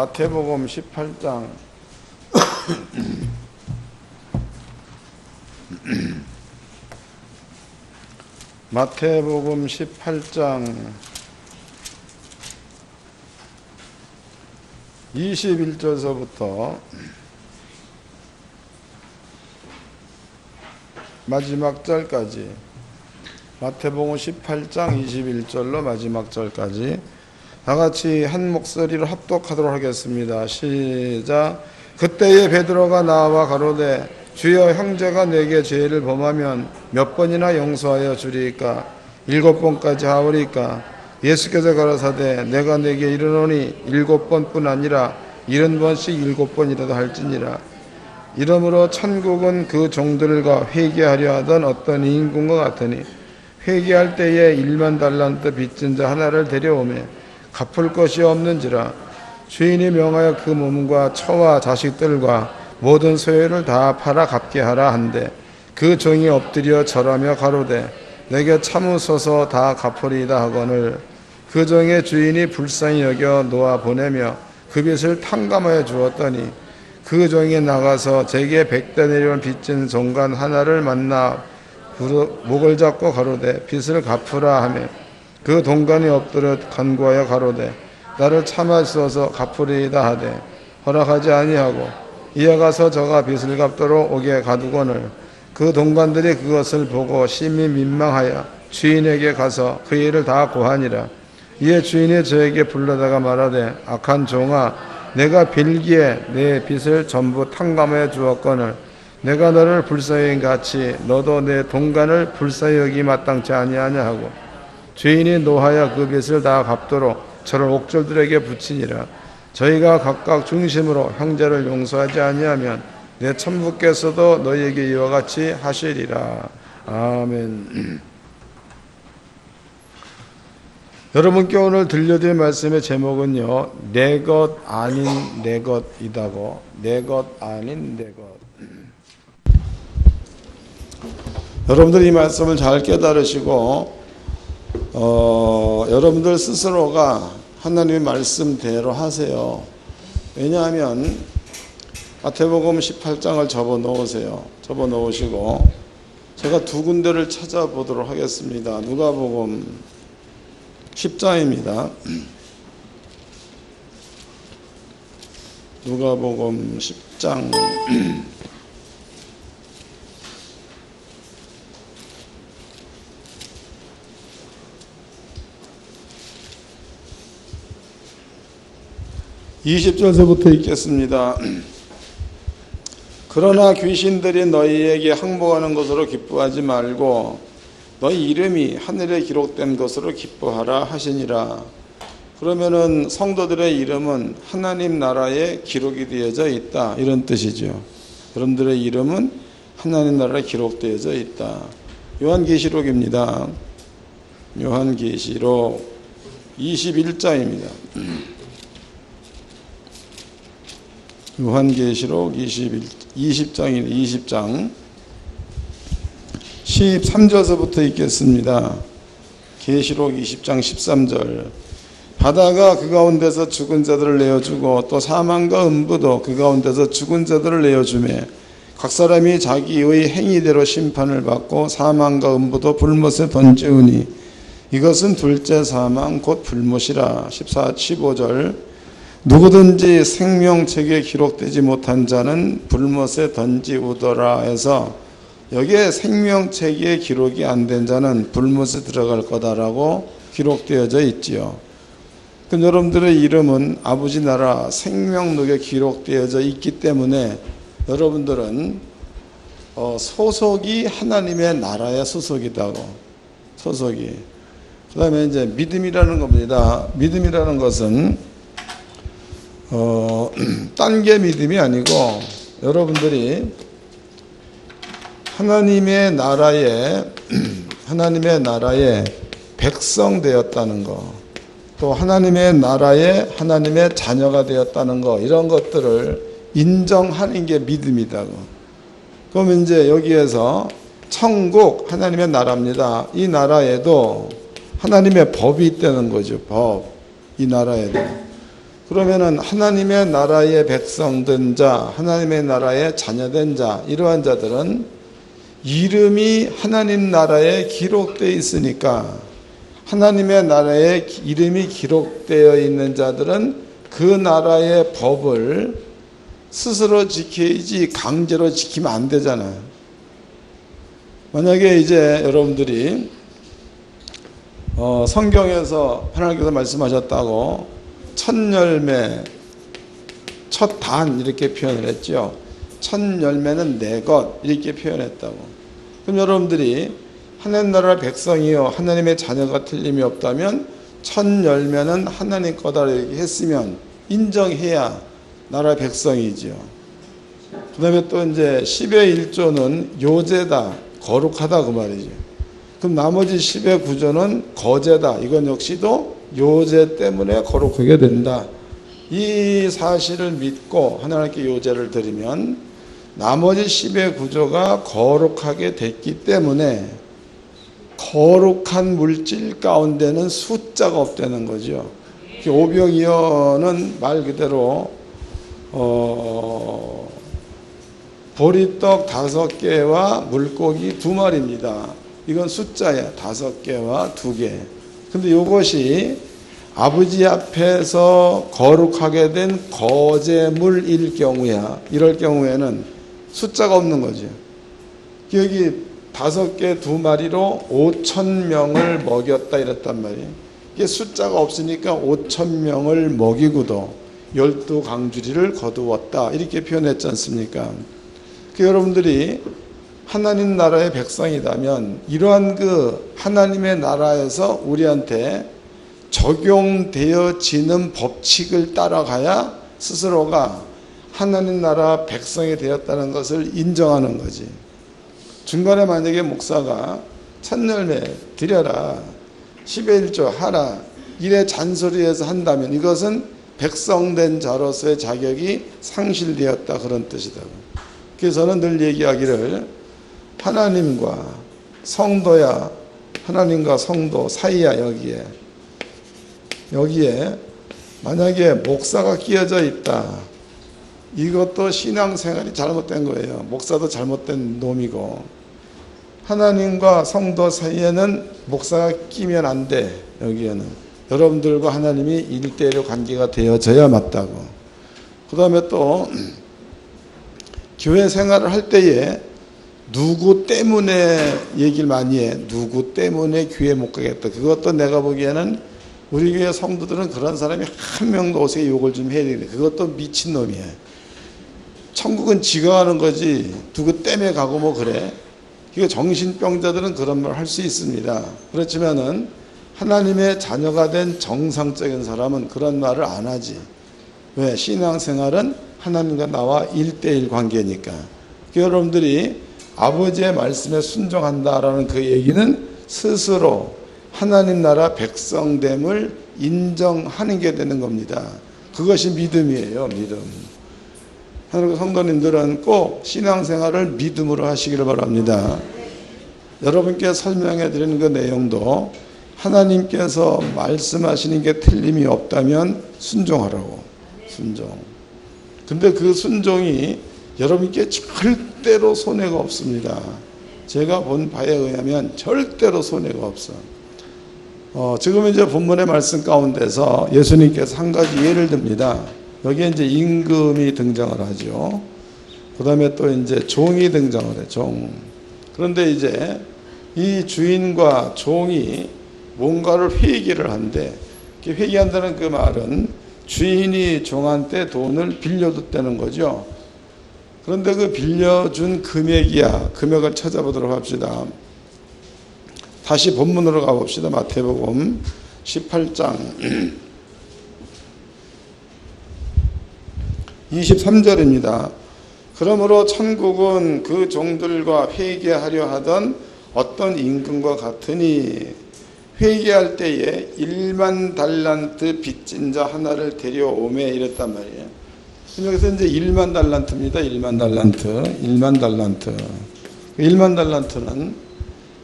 마태복음 18장 마태복음 18장 21절서부터 마지막 절까지, 마태복음 18장 21절로 마지막 절까지 다 같이 한 목소리로 합독하도록 하겠습니다. 시작. 그때에 베드로가 나와 가로되 주여, 형제가 내게 죄를 범하면 몇 번이나 용서하여 주리이까? 7번까지 하오리까? 예수께서 가라사대 내가 내게 이르노니 7번뿐 아니라 70번씩 7번이라도 할지니라. 이러므로 천국은 그 종들과 회개하려 하던 어떤 인군과 같으니 회개할 때에 1만 달란트 빚진 자 하나를 데려오매 갚을 것이 없는지라. 주인이 명하여 그 몸과 처와 자식들과 모든 소유를 다 팔아 갚게 하라 한데, 그 종이 엎드려 절하며 가로되 내게 참으소서 다 갚으리이다 하거늘, 그 종의 주인이 불쌍히 여겨 놓아 보내며 그 빚을 탕감하여 주었더니, 그 종이 나가서 제게 100대 내려온 빚진 종간 하나를 만나 목을 잡고 가로되 빚을 갚으라 하며, 그 동간이 엎드려 간구하여 가로되 나를 참아주소서 갚으리이다 하되 허락하지 아니하고, 이에 가서 저가 빚을 갚도록 오게 가두거늘, 그 동관들이 그것을 보고 심히 민망하여 주인에게 가서 그 일을 다 고하니라. 이에 주인이 저에게 불러다가 말하되 악한 종아, 내가 빌기에 내 빚을 전부 탕감해 주었거늘 내가 너를 불쌍히 여긴 같이 너도 내 동간을 불쌍히 여기 마땅치 아니하냐 하고, 주인이 노하여 그 빚을 다 갚도록 저를 옥졸들에게 붙이니라. 저희가 각각 중심으로 형제를 용서하지 아니하면 내 천부께서도 너희에게 이와 같이 하시리라. 아멘. 여러분께 오늘 들려드릴 말씀의 제목은요, 내 것 아닌 내 것이다고. 내 것 아닌 내 것. 여러분들 이 말씀을 잘 깨달으시고 여러분들 스스로가 하나님의 말씀대로 하세요. 왜냐하면 마태복음 18장을 접어 놓으세요. 접어 놓으시고 제가 두 군데를 찾아보도록 하겠습니다. 누가복음 10장입니다. 누가복음 10장 20절서부터 읽겠습니다. 그러나 귀신들이 너희에게 항복하는 것으로 기뻐하지 말고 너희 이름이 하늘에 기록된 것으로 기뻐하라 하시니라. 그러면은 성도들의 이름은 하나님 나라에 기록이 되어져 있다, 이런 뜻이죠. 여러분들의 이름은 하나님 나라에 기록되어져 있다. 요한계시록입니다. 요한계시록 21장입니다. 요한계시록 20장 13절서부터 읽겠습니다. 계시록 20장 13절. 바다가 그 가운데서 죽은 자들을 내어주고 또 사망과 음부도 그 가운데서 죽은 자들을 내어주매 각 사람이 자기의 행위대로 심판을 받고 사망과 음부도 불못에 던지우니 이것은 둘째 사망 곧 불못이라. 15절. 누구든지 생명책에 기록되지 못한 자는 불못에 던지우더라 해서, 여기에 생명책에 기록이 안 된 자는 불못에 들어갈 거다라고 기록되어져 있지요. 그럼 여러분들의 이름은 아버지 나라 생명록에 기록되어져 있기 때문에 여러분들은 소속이 하나님의 나라의 소속이다고. 소속이. 그 다음에 이제 믿음이라는 겁니다. 믿음이라는 것은 딴 게 믿음이 아니고 여러분들이 하나님의 나라의 백성 되었다는 거, 또 하나님의 나라의 하나님의 자녀가 되었다는 거, 이런 것들을 인정하는 게 믿음이다. 그럼 이제 여기에서 천국 하나님의 나라입니다. 이 나라에도 하나님의 법이 있다는 거죠. 법. 이 나라에도. 그러면은 하나님의 나라의 백성된 자, 하나님의 나라의 자녀된 자, 이러한 자들은 이름이 하나님 나라에 기록되어 있으니까 하나님의 나라에 이름이 기록되어 있는 자들은 그 나라의 법을 스스로 지켜야지 강제로 지키면 안 되잖아요. 만약에 이제 여러분들이 성경에서 하나님께서 말씀하셨다고 첫 열매, 첫 단 이렇게 표현을 했죠. 첫 열매는 내 것 이렇게 표현했다고. 그럼 여러분들이 하나님 나라 백성이요 하나님의 자녀가 틀림이 없다면 첫 열매는 하나님 거다 이렇게 했으면 인정해야 나라 백성이지요. 그 다음에 또 이제 10의 1조는 요제다, 거룩하다 그 말이죠. 그럼 나머지 10의 9조는 거제다. 이건 역시도 요제 때문에 거룩하게 된다. 이 사실을 믿고 하나님께 요제를 드리면 나머지 10의 9조가 거룩하게 됐기 때문에 거룩한 물질 가운데는 숫자가 없다는 거죠. 오병이어는 말 그대로 보리떡 5개와 물고기 2마리입니다. 이건 숫자야. 5개와 2개. 근데 이것이 아버지 앞에서 거룩하게 된 거제물일 경우야. 이럴 경우에는 숫자가 없는 거죠. 여기 5개 2마리로 5,000명을 먹였다 이랬단 말이에요. 이게 숫자가 없으니까 5,000명을 먹이고도 12강주리를 거두었다 이렇게 표현했지 않습니까? 여러분들이 하나님 나라의 백성이라면 이러한 그 하나님의 나라에서 우리한테 적용되어지는 법칙을 따라가야 스스로가 하나님 나라 백성이 되었다는 것을 인정하는 거지. 중간에 만약에 목사가 첫 열매 드려라, 10의 1조 하라 이래 잔소리해서 한다면 이것은 백성된 자로서의 자격이 상실되었다 그런 뜻이다. 그래서 저는 늘 얘기하기를 하나님과 성도야, 하나님과 성도 사이야. 여기에 만약에 목사가 끼어져 있다, 이것도 신앙생활이 잘못된 거예요. 목사도 잘못된 놈이고, 하나님과 성도 사이에는 목사가 끼면 안 돼. 여기에는 여러분들과 하나님이 1대1의 관계가 되어져야 맞다고. 그 다음에 또 교회 생활을 할 때에 누구 때문에 얘기를 많이 해. 누구 때문에 교회 못 가겠다. 그것도 내가 보기에는 우리 교회 성도들은 그런 사람이 한 명도 어떻게 욕을 좀 해야 되겠네. 그것도 미친놈이야. 천국은 지가 가는 거지 누구 때문에 가고 뭐 그래. 이거 정신병자들은 그런 말 할 수 있습니다. 그렇지만은 하나님의 자녀가 된 정상적인 사람은 그런 말을 안 하지. 왜? 신앙생활은 하나님과 나와 1대1 관계니까. 여러분들이 아버지의 말씀에 순종한다라는 그 얘기는 스스로 하나님 나라 백성됨을 인정하는 게 되는 겁니다. 그것이 믿음이에요. 믿음. 하나님 성도님들은 꼭 신앙생활을 믿음으로 하시기를 바랍니다. 여러분께 설명해 드리는 그 내용도 하나님께서 말씀하시는 게 틀림이 없다면 순종하라고. 순종. 근데 그 순종이 여러분께 절대로 손해가 없습니다. 제가 본 바에 의하면 절대로 손해가 없어. 지금 이제 본문의 말씀 가운데서 예수님께서 한 가지 예를 듭니다. 여기에 이제 임금이 등장을 하죠. 그 다음에 또 이제 종이 등장을 해, 종. 그런데 이제 이 주인과 종이 뭔가를 회개를 한대. 회개한다는 그 말은 주인이 종한테 돈을 빌려줬다는 거죠. 그런데 그 빌려준 금액이야. 금액을 찾아보도록 합시다. 다시 본문으로 가봅시다. 마태복음 18장 23절입니다. 그러므로 천국은 그 종들과 회개하려 하던 어떤 임금과 같으니 회개할 때에 1만 달란트 빚진 자 하나를 데려오매 이랬단 말이에요. 여기서 이제 1만 달란트입니다. 1만 달란트. 1만 달란트. 1만 달란트는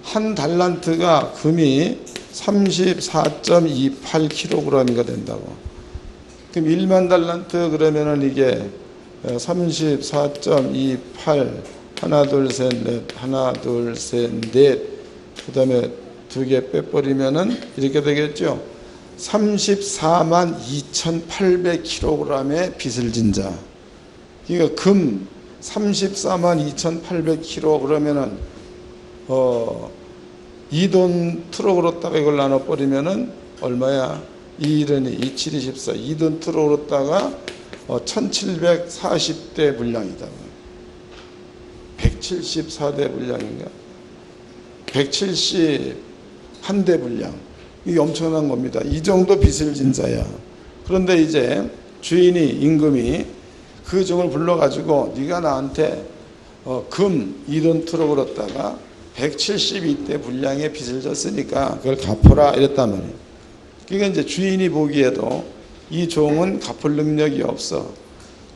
한 달란트가 금이 34.28kg가 된다고. 그럼 1만 달란트 그러면은 이게 34.28 하나 둘 셋 넷 하나 둘 셋 넷 그다음에 2개 빼버리면은 이렇게 되겠죠. 34만 2,800kg의 빚을 진 자. 그러니까 금 34만 2,800kg 그러면은 2돈 트럭으로다가 이걸 나눠버리면은 얼마야? 2일은 27이 14. 2돈 트럭으로다가 1740대 분량이다. 174대 분량인가? 171대 분량. 이게 엄청난 겁니다. 이 정도 빚을 진 자야. 그런데 이제 주인이 임금이 그 종을 불러가지고 네가 나한테 금 2돈 트럭으로다가 172대 분량의 빚을 졌으니까 그걸 갚아라 이랬단 말이에요. 그러니까 이제 주인이 보기에도 이 종은 갚을 능력이 없어.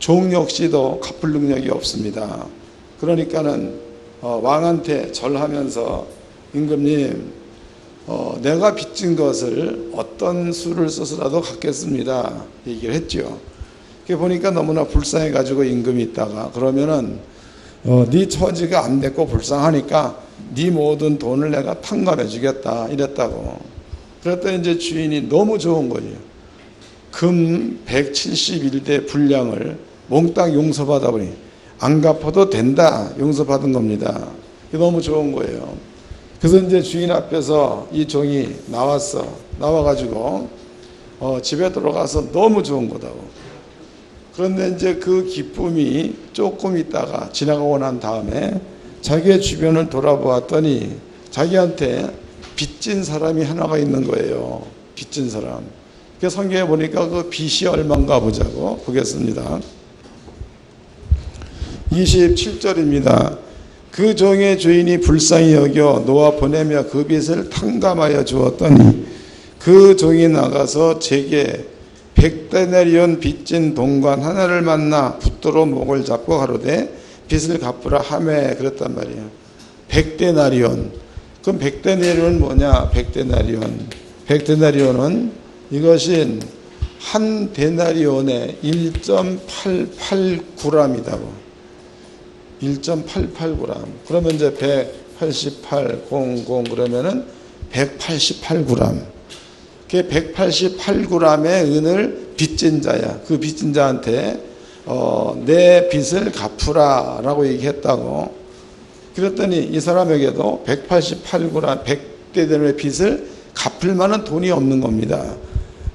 종 역시도 갚을 능력이 없습니다. 그러니까는 왕한테 절하면서 임금님 내가 빚진 것을 어떤 수를 써서라도 갚겠습니다 얘기를 했죠. 보니까 너무나 불쌍해 가지고 임금이 있다가 그러면은 네 처지가 안 됐고 불쌍하니까 네 모든 돈을 내가 탕감해 주겠다 이랬다고. 그랬더니 이제 주인이 너무 좋은 거예요. 금 171대 분량을 몽땅 용서받아 보니 안 갚아도 된다 용서받은 겁니다. 너무 좋은 거예요. 그래서 이제 주인 앞에서 이 종이 나와가지고 집에 들어가서 너무 좋은 거다고. 그런데 이제 그 기쁨이 조금 있다가 지나가고 난 다음에 자기의 주변을 돌아보았더니 자기한테 빚진 사람이 하나가 있는 거예요. 빚진 사람. 그 성경에 보니까 그 빚이 얼마인가 보자고 보겠습니다. 27절입니다. 그 종의 주인이 불쌍히 여겨 놓아 보내며 그 빚을 탕감하여 주었더니 그 종이 나가서 제게 100데나리온 빚진 동관 하나를 만나 붙들어 목을 잡고 가로되 빚을 갚으라 하매 그랬단 말이에요. 100데나리온. 그럼 100데나리온은 뭐냐? 100데나리온은 이것이 한 데나리온에 1.889g이다고. 1.88g. 그러면 이제 188, 00 그러면은 188g. 그 188g의 은을 빚진 자야. 그 빚진 자한테 내 빚을 갚으라 라고 얘기했다고. 그랬더니 이 사람에게도 188g, 100대대의 빚을 갚을 만한 돈이 없는 겁니다.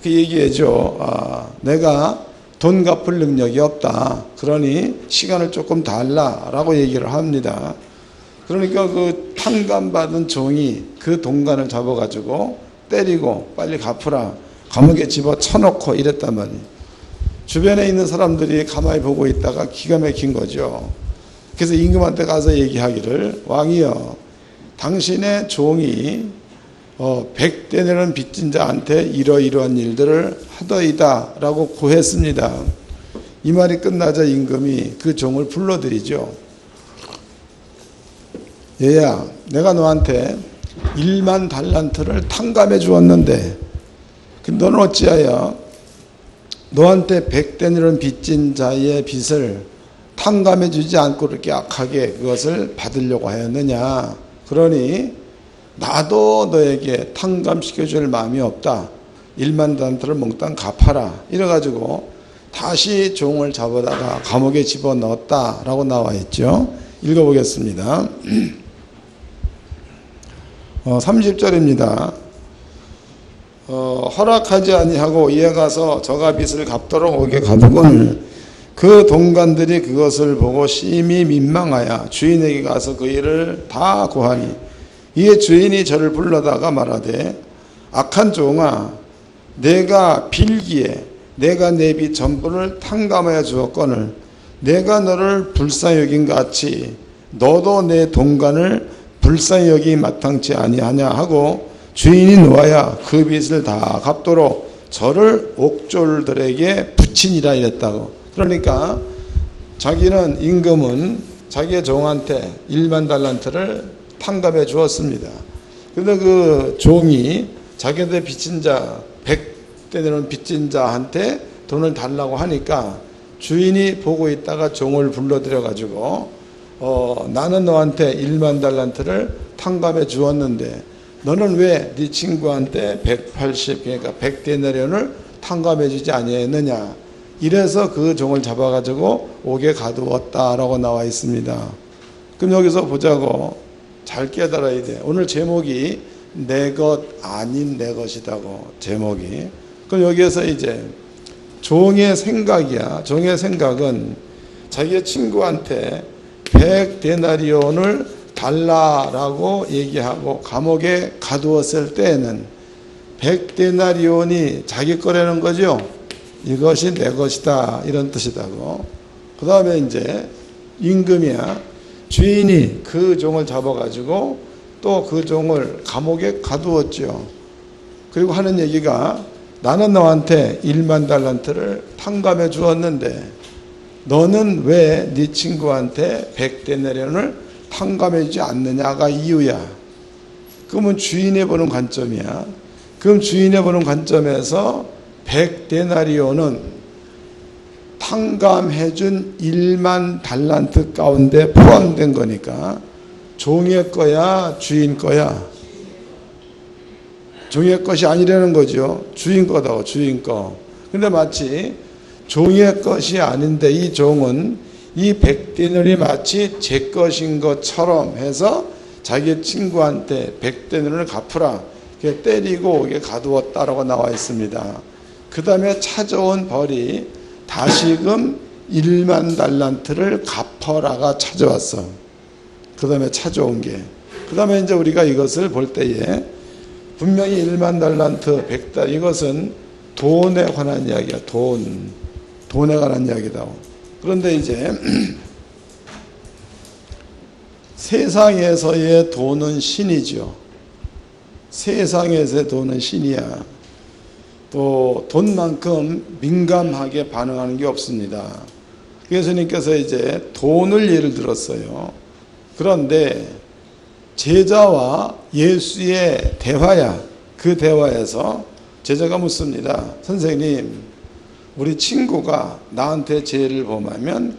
그 얘기해줘. 내가 돈 갚을 능력이 없다. 그러니 시간을 조금 달라라고 얘기를 합니다. 그러니까 그 탕감받은 종이 그 동관을 잡아가지고 때리고 빨리 갚으라. 감옥에 집어 쳐놓고 이랬단 말이에요. 주변에 있는 사람들이 가만히 보고 있다가 기가 막힌 거죠. 그래서 임금한테 가서 얘기하기를 왕이여 당신의 종이 100대내는 빚진 자한테 이러이러한 일들을 하더이다 라고 고했습니다. 이 말이 끝나자 임금이 그 종을 불러들이죠. 얘야 내가 너한테 1만 달란트를 탕감해 주었는데 너는 어찌하여 너한테 100대내는 빚진 자의 빚을 탕감해 주지 않고 그렇게 악하게 그것을 받으려고 하였느냐. 그러니 나도 너에게 탕감시켜 줄 마음이 없다. 1만 달란트를 몽땅 갚아라. 이래가지고 다시 종을 잡아다가 감옥에 집어넣었다라고 나와 있죠. 읽어보겠습니다. 30절입니다. 허락하지 아니하고 이에 가서 저가 빚을 갚도록 오게 가두거늘 그 동관들이 그것을 보고 심히 민망하여 주인에게 가서 그 일을 다 고하니 이에 주인이 저를 불러다가 말하되 악한 종아 내가 빌기에 내가 내 빚 전부를 탕감하여 주었거늘 내가 너를 불쌍히 여긴 같이 너도 내 동관을 불쌍히 여기 마땅치 아니하냐 하고 주인이 놓아야 그 빚을 다 갚도록 저를 옥졸들에게 붙이니라 이랬다고. 그러니까 자기는 임금은 자기의 종한테 1만 달란트를 탕감해 주었습니다. 그런데 그 종이 자기한테 빚진 자 100대는 빚진 자한테 돈을 달라고 하니까 주인이 보고 있다가 종을 불러들여 가지고 나는 너한테 1만 달란트를 탕감해 주었는데 너는 왜 네 친구한테 180 그러니까 100데나리온을 탕감해 주지 아니했느냐. 이래서 그 종을 잡아가지고 옥에 가두었다라고 나와 있습니다. 그럼 여기서 보자고. 잘 깨달아야 돼. 오늘 제목이 내 것 아닌 내 것이다고 제목이. 그럼 여기에서 이제 종의 생각이야. 종의 생각은 자기 친구한테 100데나리온을 달라라고 얘기하고 감옥에 가두었을 때에는 100데나리온이 자기 거라는 거죠. 이것이 내 것이다 이런 뜻이다고. 그 다음에 이제 임금이야. 주인이 그 종을 잡아가지고 또 그 종을 감옥에 가두었죠. 그리고 하는 얘기가 나는 너한테 1만 달란트를 탕감해 주었는데 너는 왜 네 친구한테 100데나리온을 탕감해 주지 않느냐가 이유야. 그러면 주인이 보는 관점이야. 그럼 주인이 보는 관점에서 100데나리온은 탕감해준 1만 달란트 가운데 포함된 거니까 종의 거야 주인 거야? 종의 것이 아니라는 거죠. 주인 거다고 주인 거. 근데 마치 종의 것이 아닌데 이 종은 이 100데나리온이 마치 제 것인 것처럼 해서 자기 친구한테 100데나리온을 갚으라 이렇게 때리고 오게 가두었다라고 나와 있습니다. 그 다음에 찾아온 벌이 다시금 1만 달란트를 갚어라가 찾아왔어. 그 다음에 찾아온 게. 그 다음에 이제 우리가 이것을 볼 때에 분명히 1만 달란트, 100달 이것은 돈에 관한 이야기야. 돈에 관한 이야기다. 그런데 이제 세상에서의 돈은 신이죠. 세상에서의 돈은 신이야. 또 돈만큼 민감하게 반응하는 게 없습니다. 예수님께서 이제 돈을 예를 들었어요. 그런데 제자와 예수의 대화야. 그 대화에서 제자가 묻습니다. 선생님, 우리 친구가 나한테 죄를 범하면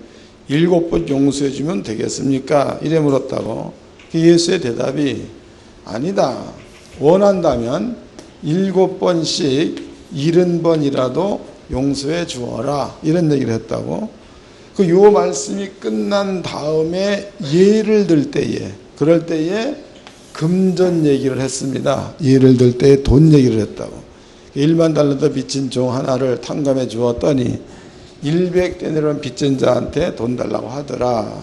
7번 용서해 주면 되겠습니까? 이래 물었다고. 예수의 대답이 아니다. 원한다면 7번씩 70번이라도 용서해 주어라. 이런 얘기를 했다고. 요 말씀이 끝난 다음에 예를 들 때에, 그럴 때에 금전 얘기를 했습니다. 예를 들 때에 돈 얘기를 했다고. 1만 달란트 빚진 종 하나를 탕감해 주었더니 100데나리온 빚진 자한테 돈 달라고 하더라.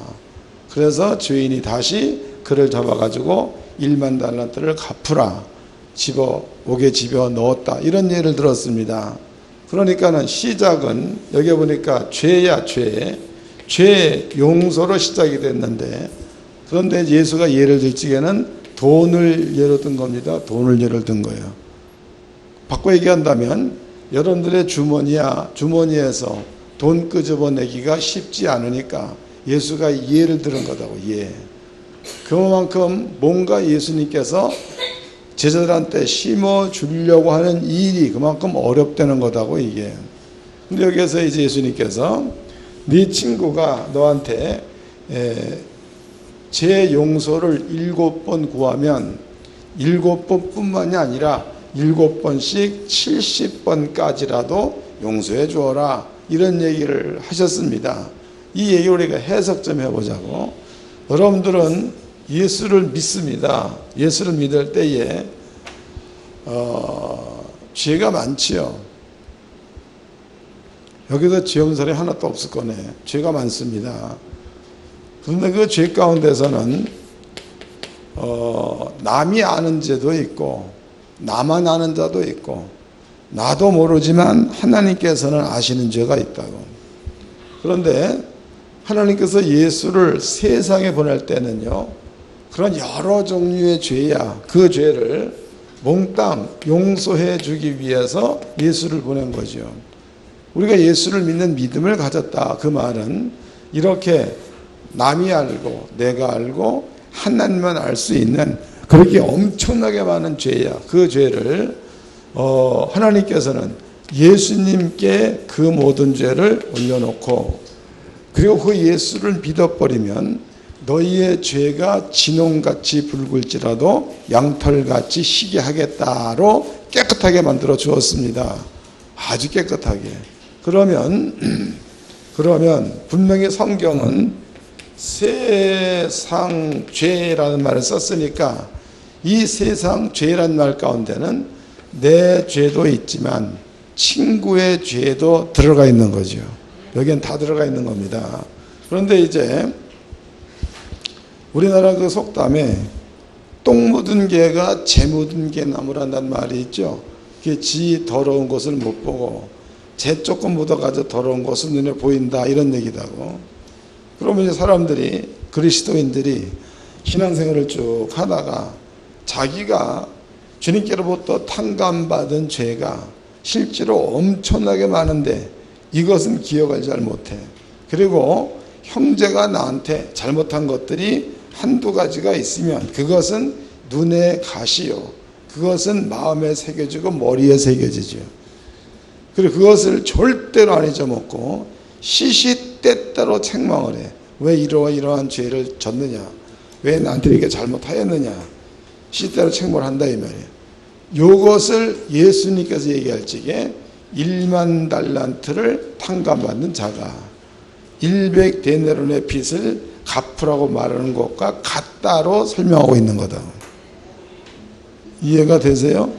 그래서 주인이 다시 그를 잡아가지고 1만 달란트를 갚으라. 옥에 집어 넣었다. 이런 예를 들었습니다. 그러니까는 시작은 여기 보니까 죄야, 죄 용서로 시작이 됐는데, 그런데 예수가 예를 들 적에는 돈을 예로 든 겁니다. 돈을 예를 든 거예요. 바꿔 얘기한다면 여러분들의 주머니에서 돈 끄집어내기가 쉽지 않으니까 예수가 예를 들은 거다고. 예. 그만큼 뭔가 예수님께서 제자들한테 심어 주려고 하는 일이 그만큼 어렵다는 거다고 이게. 근데 여기에서 이제 예수님께서 네 친구가 너한테 죄 용서를 7번 구하면 7번뿐만이 아니라 7번씩 70번까지라도 용서해 주어라. 이런 얘기를 하셨습니다. 이 얘기를 우리가 해석 좀 해보자고. 여러분들은 예수를 믿습니다. 예수를 믿을 때에 죄가 많지요. 여기서 죄 없는 사람이 하나도 없을 거네. 죄가 많습니다. 그런데 그 죄 가운데서는 남이 아는 죄도 있고 나만 아는 자도 있고 나도 모르지만 하나님께서는 아시는 죄가 있다고. 그런데 하나님께서 예수를 세상에 보낼 때는요, 그런 여러 종류의 죄야, 그 죄를 몽땅 용서해 주기 위해서 예수를 보낸 거죠. 우리가 예수를 믿는 믿음을 가졌다. 그 말은 이렇게 남이 알고 내가 알고 하나님만 알 수 있는 그렇게 엄청나게 많은 죄야. 그 죄를 하나님께서는 예수님께 그 모든 죄를 올려놓고, 그리고 그 예수를 믿어버리면 너희의 죄가 진홍같이 붉을지라도 양털같이 희게 하겠다로 깨끗하게 만들어 주었습니다. 아주 깨끗하게. 그러면 분명히 성경은 세상 죄라는 말을 썼으니까 이 세상 죄라는 말 가운데는 내 죄도 있지만 친구의 죄도 들어가 있는 거죠. 여기엔 다 들어가 있는 겁니다. 그런데 이제 우리나라 그 속담에 똥 묻은 개가 재 묻은 개 나무란다는 말이 있죠. 그게 지 더러운 것을 못 보고 재 조금 묻어가지고 더러운 것은 눈에 보인다, 이런 얘기다고. 그러면 이제 사람들이, 그리스도인들이 신앙생활을 쭉 하다가 자기가 주님께로부터 탕감받은 죄가 실제로 엄청나게 많은데 이것은 기억을 잘 못해. 그리고 형제가 나한테 잘못한 것들이 한두 가지가 있으면 그것은 눈에 가시요, 그것은 마음에 새겨지고 머리에 새겨지죠. 그리고 그것을 절대로 안 잊어먹고 시시때때로 책망을 해. 왜 이러한 죄를 졌느냐, 왜 나한테 이렇게 잘못하였느냐, 시시때때로 책망을 한다 이 말이에요. 이것을 예수님께서 얘기할 적에 1만 달란트를 탕감받는 자가 100데나리온의 빚을 갚으라고 말하는 것과 같다로 설명하고 있는 거다. 이해가 되세요?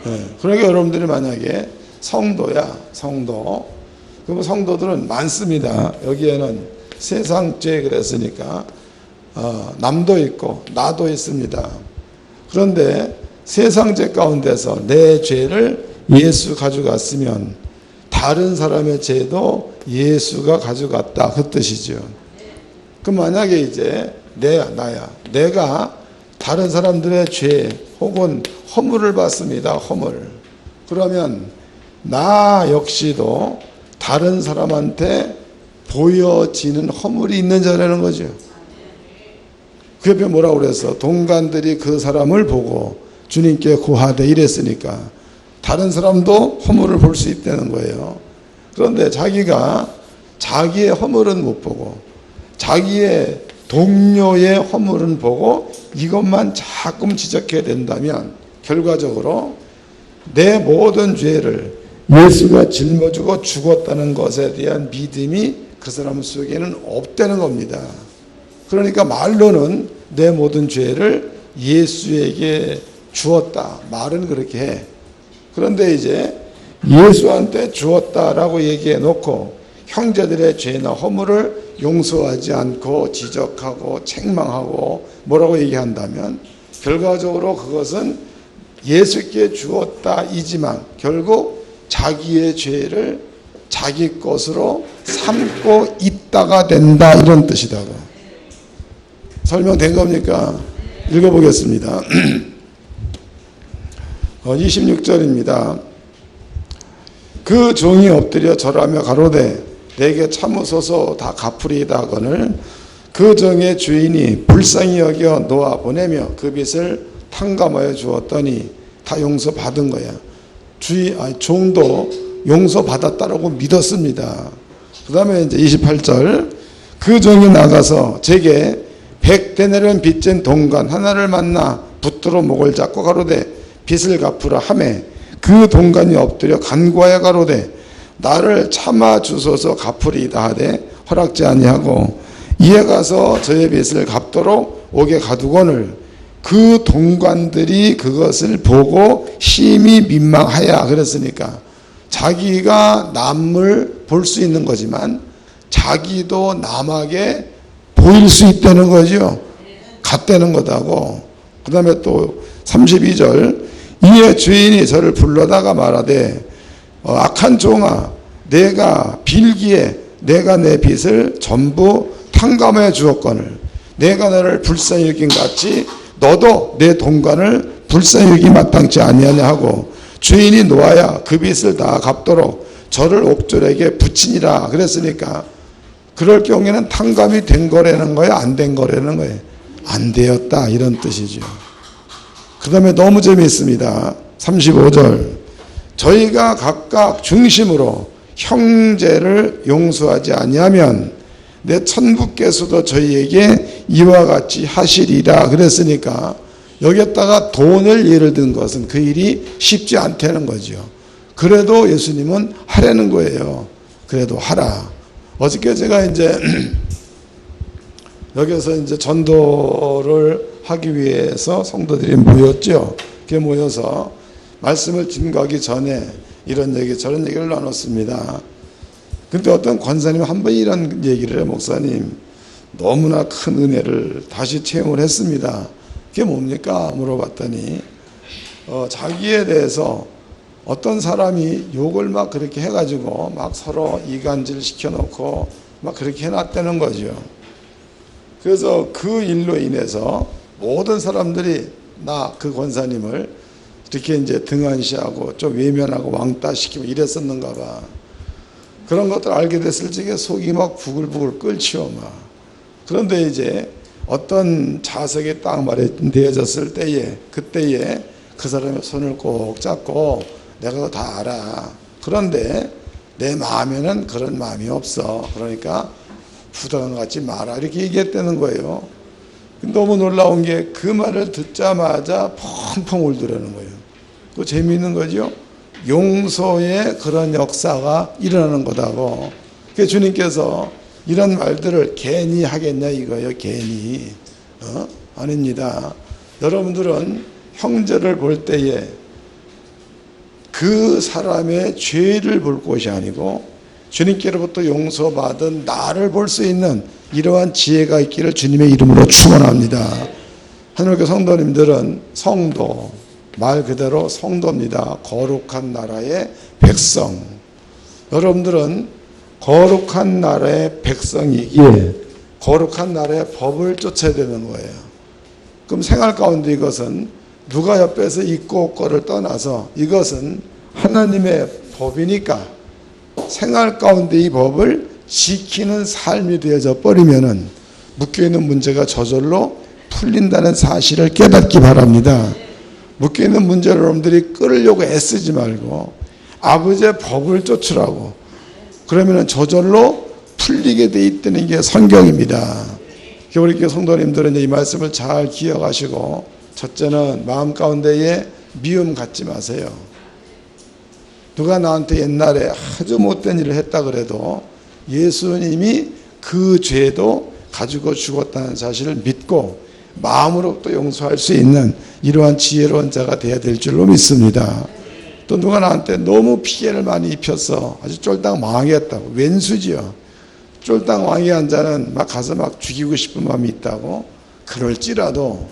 네. 그러니까 여러분들이 만약에 성도야, 성도. 그럼 성도들은 많습니다. 여기에는 세상 죄 그랬으니까 남도 있고 나도 있습니다. 그런데 세상 죄 가운데서 내 죄를 예수 가져갔으면 다른 사람의 죄도 예수가 가져갔다, 그 뜻이죠. 그럼 만약에 이제 내가 다른 사람들의 죄 혹은 허물을 받습니다. 허물. 그러면 나 역시도 다른 사람한테 보여지는 허물이 있는 자라는 거죠. 그 옆에 뭐라고 그랬어? 동관들이 그 사람을 보고 주님께 구하되 이랬으니까 다른 사람도 허물을 볼 수 있다는 거예요. 그런데 자기가 자기의 허물은 못 보고 자기의 동료의 허물은 보고 이것만 자꾸 지적해야 된다면 결과적으로 내 모든 죄를 예수가 짊어지고 죽었다는 것에 대한 믿음이 그 사람 속에는 없다는 겁니다. 그러니까 말로는 내 모든 죄를 예수에게 주었다, 말은 그렇게 해. 그런데 이제 예수한테 주었다라고 얘기해 놓고 형제들의 죄나 허물을 용서하지 않고 지적하고 책망하고 뭐라고 얘기한다면 결과적으로 그것은 예수께 주었다이지만 결국 자기의 죄를 자기 것으로 삼고 있다가 된다, 이런 뜻이다고. 설명된 겁니까? 읽어보겠습니다. 26절입니다. 그 종이 엎드려 절하며 가로되 내게 참으소서 다 갚으리이다 하거늘 그 종의 주인이 불쌍히 여겨 놓아 보내며 그 빚을 탕감하여 주었더니 다 용서받은 거야. 종도 용서받았다라고 믿었습니다. 그 다음에 이제 28절 그 종이 나가서 제게 100데나리온 빚진 동관 하나를 만나 붙들어 목을 잡고 가로되 빚을 갚으라 하매 그 동관이 엎드려 간구하여 가로되 나를 참아 주소서 갚으리이다 하되 허락지 아니하고 이에 가서 저의 빚을 갚도록 옥에 가두거늘 그 동관들이 그것을 보고 심히 민망하여. 그랬으니까 자기가 남을 볼 수 있는 거지만 자기도 남에게 보일 수 있다는 거죠. 같다는 거다고. 그 다음에 또 32절 이에 주인이 저를 불러다가 말하되 악한 종아 내가 빌기에 내가 내 빚을 전부 탕감해 주었거늘 내가 너를 불쌍히 여긴 같이 너도 내 동관을 불쌍히 여기 마땅치 아니하냐 하고 주인이 놓아야 그 빚을 다 갚도록 저를 옥졸에게 붙이니라. 그랬으니까 그럴 경우에는 탕감이 된 거라는 거야, 안 된 거라는 거예요? 안 되었다, 이런 뜻이죠. 그 다음에 너무 재미있습니다. 35절 저희가 각각 중심으로 형제를 용서하지 아니하면 내 천부께서도 저희에게 이와 같이 하시리라 그랬으니까 여기에다가 돈을 예를 든 것은 그 일이 쉽지 않다는 거죠. 그래도 예수님은 하라는 거예요. 그래도 하라. 어저께 제가 이제 여기서 이제 전도를 하기 위해서 성도들이 모였죠. 그게 모여서 말씀을 증거하기 전에 이런 얘기 저런 얘기를 나눴습니다. 근데 어떤 권사님 한 번 이런 얘기를 해요. 목사님 너무나 큰 은혜를 다시 체험을 했습니다. 그게 뭡니까? 물어봤더니 자기에 대해서 어떤 사람이 욕을 막 그렇게 해가지고 막 서로 이간질 시켜놓고 막 그렇게 해놨다는 거죠. 그래서 그 일로 인해서 모든 사람들이 나 그 권사님을 이렇게 이제 등한시하고 좀 외면하고 왕따시키고 이랬었는가 봐. 그런 것들 알게 됐을 적에 속이 막 부글부글 끓지요 막. 그런데 이제 어떤 자석이 딱 마련되어졌을 때에 그때에 그 사람의 손을 꼭 잡고 내가 그거 다 알아. 그런데 내 마음에는 그런 마음이 없어. 그러니까 부담 갖지 마라. 이렇게 얘기했다는 거예요. 너무 놀라운 게 그 말을 듣자마자 펑펑 울더라는 거예요. 그 재미있는 거죠. 용서의 그런 역사가 일어나는 거다고. 그 주님께서 이런 말들을 괜히 하겠냐 이거예요. 괜히. 아닙니다. 여러분들은 형제를 볼 때에 그 사람의 죄를 볼 것이 아니고 주님께로부터 용서받은 나를 볼 수 있는 이러한 지혜가 있기를 주님의 이름으로 축원합니다. 하늘교 성도님들은 성도, 말 그대로 성도입니다. 거룩한 나라의 백성. 여러분들은 거룩한 나라의 백성이기에 거룩한 나라의 법을 쫓아야 되는 거예요. 그럼 생활 가운데 이것은 누가 옆에서 있고 없고를 떠나서 이것은 하나님의 법이니까 생활 가운데 이 법을 지키는 삶이 되어져 버리면은 묶여있는 문제가 저절로 풀린다는 사실을 깨닫기 바랍니다. 묶여있는 문제를 여러분들이 끌으려고 애쓰지 말고 아버지의 법을 쫓으라고. 그러면은 저절로 풀리게 돼 있다는 게 성경입니다. 우리 교회 성도님들은 이 말씀을 잘 기억하시고 첫째는 마음 가운데에 미움 갖지 마세요. 누가 나한테 옛날에 아주 못된 일을 했다 그래도 예수님이 그 죄도 가지고 죽었다는 사실을 믿고 마음으로부터 용서할 수 있는 이러한 지혜로운 자가 되어야 될 줄로 믿습니다. 또 누가 나한테 너무 피해를 많이 입혔어. 아주 쫄딱 망하겠다고. 왼수지요. 쫄딱 망한 자는 막 가서 막 죽이고 싶은 마음이 있다고. 그럴지라도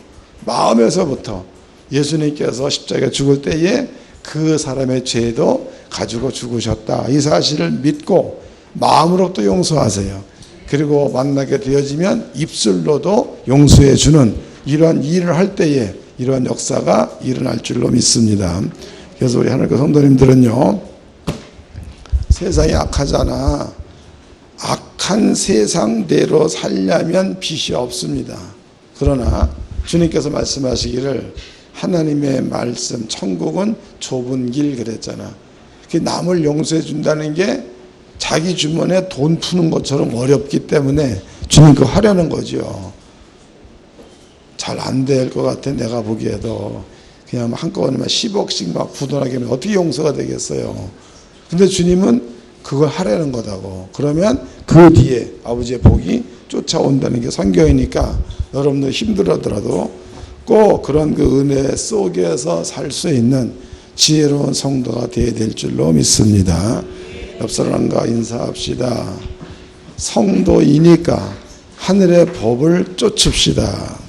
마음에서부터 예수님께서 십자가에 죽을 때에 그 사람의 죄도 가지고 죽으셨다. 이 사실을 믿고 마음으로부터 용서하세요. 그리고 만나게 되어지면 입술로도 용서해 주는 이러한 일을 할 때에 이러한 역사가 일어날 줄로 믿습니다. 그래서 우리 하나님께 성도님들은요, 세상이 악하잖아. 악한 세상대로 살려면 빛이 없습니다. 그러나 주님께서 말씀하시기를 하나님의 말씀, 천국은 좁은 길 그랬잖아. 남을 용서해 준다는 게 자기 주머니에 돈 푸는 것처럼 어렵기 때문에 주님 그거 하려는 거죠. 잘 안 될 것 같아. 내가 보기에도 그냥 한꺼번에 10억씩 막 부도나게 하면 어떻게 용서가 되겠어요. 근데 주님은 그걸 하려는 거다고. 그러면 그 뒤에 아버지의 복이 쫓아온다는 게 성경이니까 여러분들 힘들어더라도 꼭 그런 그 은혜 속에서 살 수 있는 지혜로운 성도가 되어야 될 줄로 믿습니다. 옆 사람과 인사합시다. 성도이니까 하늘의 법을 쫓읍시다.